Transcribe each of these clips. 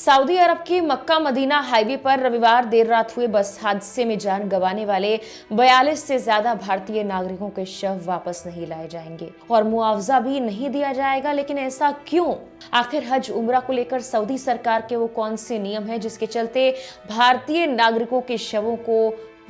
Saudi अरब के Mecca Medina highway पर रविवार देर रात हुए बस हादसे में जान गंवाने वाले 42 से ज्यादा भारतीय नागरिकों के शव वापस नहीं लाए जाएंगे और मुआवजा भी नहीं दिया जाएगा। लेकिन ऐसा क्यों? आखिर हज उम्रा को लेकर सऊदी सरकार के वो कौन से नियम हैं जिसके चलते भारतीय नागरिकों के शवों को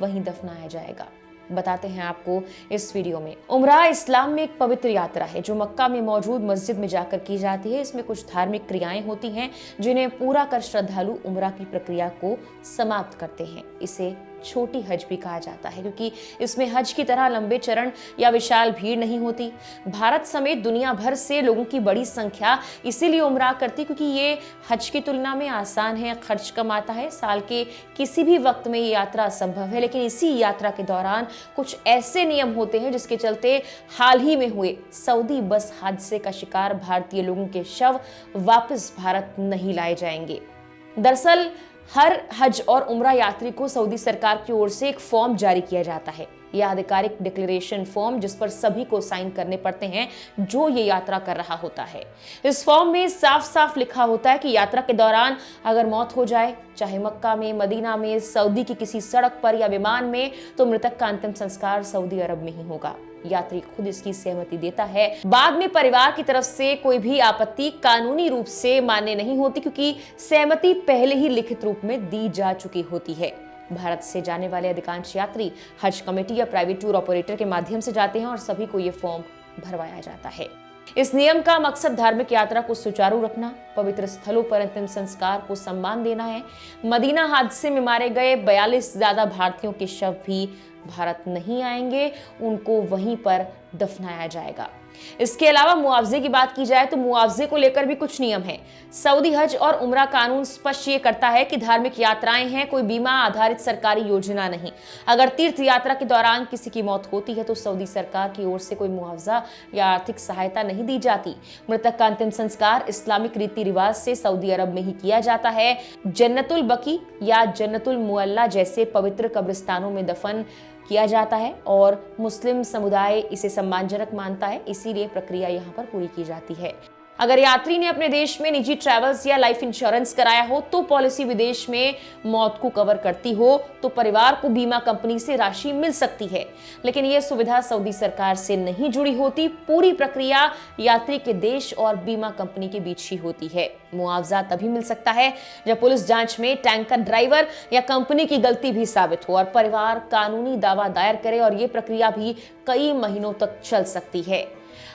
वहीं दफनाया जाएगा? बताते हैं आपको इस वीडियो में। उम्रा इस्लाम में एक पवित्र यात्रा है जो मक्का में मौजूद मस्जिद में जाकर की जाती है। इसमें कुछ धार्मिक क्रियाएं होती हैं जिन्हें पूरा कर श्रद्धालु उम्रा की प्रक्रिया को समाप्त करते हैं। इसे छोटी हज भी कहा जाता है क्योंकि इसमें हज की तरह लंबे चरण या विशाल भीड़ नहीं होती। भारत समेत दुनिया भर से लोगों की बड़ी संख्या इसीलिए उम्रा करती क्योंकि ये हज की तुलना में आसान है, खर्च कम आता है। साल के किसी भी वक्त में ये यात्रा संभव है, लेकिन इसी यात्रा के दौरान कुछ ऐसे नियम होते हैं जिसके चलते हाल ही में हुए सऊदी बस हादसे का शिकार भारतीय लोगों के शव वापस भारत नहीं लाए जाएंगे। दरअसल हर हज और उम्रा यात्री को सऊदी सरकार की ओर से एक फॉर्म जारी किया जाता है। यह आधिकारिक डिक्लेरेशन फॉर्म जिस पर सभी को साइन करने पड़ते हैं जो ये यात्रा कर रहा होता है। इस फॉर्म में साफ साफ लिखा होता है कि यात्रा के दौरान अगर मौत हो जाए, चाहे मक्का में, मदीना में, सऊदी की किसी सड़क पर या विमान में, तो मृतक का अंतिम संस्कार सऊदी अरब में ही होगा। यात्री खुद इसकी सहमति देता है। बाद में परिवार की तरफ से कोई भी आपत्ति कानूनी रूप से मान्य नहीं होती क्योंकि सहमति पहले ही लिखित रूप में दी जा चुकी होती है। भारत से जाने वाले अधिकांश यात्री हज कमेटी या प्राइवेट टूर ऑपरेटर के माध्यम से जाते हैं और सभी को ये फॉर्म भरवाया जाता है। इस नियम का मकसद धार्मिक यात्रा को सुचारू रखना, पवित्र स्थलों पर अंतिम संस्कार को सम्मान देना है। मदीना हादसे में मारे गए 42 से ज्यादा भारतीयों के शव भी भारत नहीं आएंगे, उनको वहीं पर दफनाया जाएगा। इसके अलावा मुआवजे की बात की जाए तो मुआवजे को लेकर भी कुछ नियम हैं। सऊदी हज और उम्रा कानून स्पष्ट ये करता है कि धार्मिक यात्राएं हैं, कोई बीमा आधारित सरकारी योजना नहीं। अगर तीर्थ यात्रा के दौरान किसी की मौत होती है तो सऊदी सरकार की ओर से कोई मुआवजा या आर्थिक सहायता नहीं दी जाती। मृतक का अंतिम संस्कार इस्लामिक रीति रिवाज से सऊदी अरब में ही किया जाता है। जन्नतुल बकी या जन्नतुल मुअल्ला जैसे पवित्र कब्रिस्तानों में दफन किया जाता है और मुस्लिम समुदाय इसे सम्मानजनक मानता है, इसीलिए प्रक्रिया यहाँ पर पूरी की जाती है। अगर यात्री ने अपने देश में निजी ट्रैवल्स या लाइफ इंश्योरेंस कराया हो तो पॉलिसी विदेश में मौत को कवर करती हो तो परिवार को बीमा कंपनी से राशि मिल सकती है, लेकिन यह सुविधा सऊदी सरकार से नहीं जुड़ी होती। पूरी प्रक्रिया यात्री के देश और बीमा कंपनी के बीच ही होती है। मुआवजा तभी मिल सकता है जब पुलिस जांच में टैंकर ड्राइवर या कंपनी की गलती भी साबित हो और परिवार कानूनी दावा दायर करे, और ये प्रक्रिया भी कई महीनों तक चल सकती है।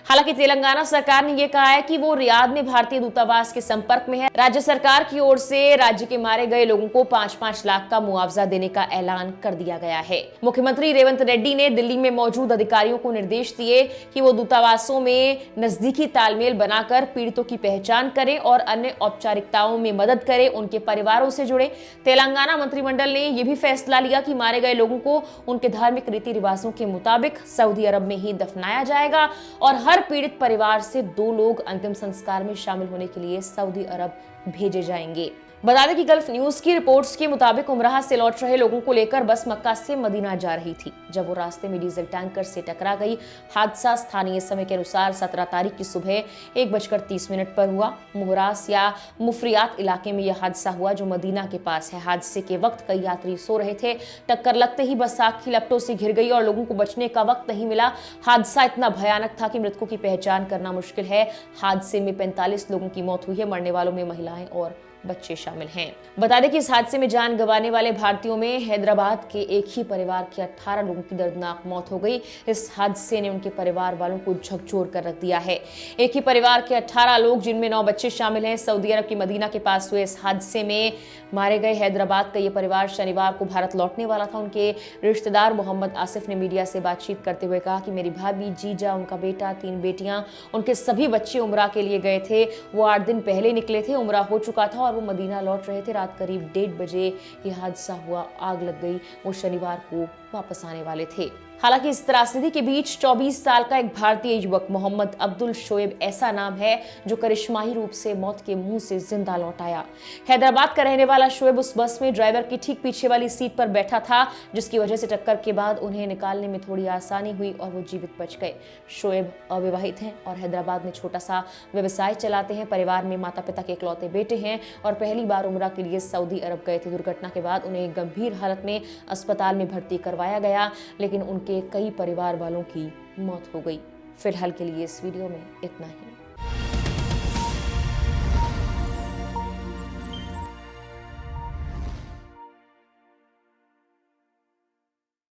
हालांकि तेलंगाना सरकार ने यह कहा है कि वो रियाद में भारतीय दूतावास के संपर्क में है। राज्य सरकार की ओर से राज्य के मारे गए लोगों को 5-5 लाख का मुआवजा देने का ऐलान कर दिया गया है। मुख्यमंत्री रेवंत रेड्डी ने दिल्ली में मौजूद अधिकारियों को निर्देश दिए कि वो दूतावासों में नजदीकी तालमेल बनाकर पीड़ितों की पहचान करें और अन्य औपचारिकताओं में मदद करें, उनके परिवारों से जुड़े। तेलंगाना मंत्रिमंडल ने यह भी फैसला लिया कि मारे गए लोगों को उनके धार्मिक रीति रिवाजों के मुताबिक सऊदी अरब में ही दफनाया जाएगा और हर पीड़ित परिवार से 2 लोग अंतिम संस्कार में शामिल होने के लिए सऊदी अरब भेजे जाएंगे। बता दें कि गल्फ न्यूज की रिपोर्ट्स के मुताबिक उमराह से लौट रहे लोगों को लेकर बस मक्का से मदीना जा रही थी जब वो रास्ते में डीजल टैंकर से टकरा गई। हादसा स्थानीय समय के अनुसार 17 तारीख की सुबह 1:30 पर हुआ। मुहरास या मुफरियात इलाके में यह हादसा हुआ जो मदीना के पास है। हादसे के वक्त कई यात्री सो रहे थे। टक्कर लगते ही बस आग की लपटों से घिर गई और लोगों को बचने का वक्त नहीं मिला। हादसा इतना भयानक था कि मृतकों की पहचान करना मुश्किल है। हादसे में 45 लोगों की मौत हुई है। मरने वालों में महिलाएं और बच्चे शामिल हैं। बता दें कि इस हादसे में जान गंवाने वाले भारतीयों में हैदराबाद के एक ही परिवार के 18 लोगों की दर्दनाक मौत हो गई। इस हादसे ने उनके परिवार वालों को झकझोर कर रख दिया है। एक ही परिवार के 18 लोग जिनमें 9 बच्चे शामिल हैं। सऊदी अरब की मदीना के पास हुए इस हादसे में मारे गए हैदराबाद का ये परिवार शनिवार को भारत लौटने वाला था। उनके रिश्तेदार मोहम्मद आसिफ ने मीडिया से बातचीत करते हुए कहा कि मेरी भाभी, जीजा, उनका बेटा, 3 बेटियां, उनके सभी बच्चे उमरा के लिए गए थे। वो 8 दिन पहले निकले थे। उमरा हो चुका था और वो मदीना लौट रहे थे। रात करीब 1:30 बजे यह हादसा हुआ, आग लग गई। वो शनिवार को वापस आने वाले थे। हालांकि इस त्रासदी के बीच 24 साल का एक भारतीय युवक मोहम्मद अब्दुल शोएब ऐसा नाम है जो करिश्माई रूप से मौत के मुंह से जिंदा लौट आया। हैदराबाद का रहने वाला शोएब उस बस में ड्राइवर की ठीक पीछे वाली सीट पर बैठा था, जिसकी वजह से टक्कर के बाद उन्हें निकालने में थोड़ी आसानी हुई और वो जीवित बच गए। शोएब अविवाहित हैं और हैदराबाद में छोटा सा व्यवसाय चलाते हैं। परिवार में माता पिता के इकलौते बेटे हैं और पहली बार उम्रा के लिए सऊदी अरब गए थे। दुर्घटना के बाद उन्हें गंभीर हालत में अस्पताल में भर्ती करवाया गया, लेकिन उनके कई परिवार वालों की मौत हो गई। फिलहाल के लिए इस वीडियो में इतना ही।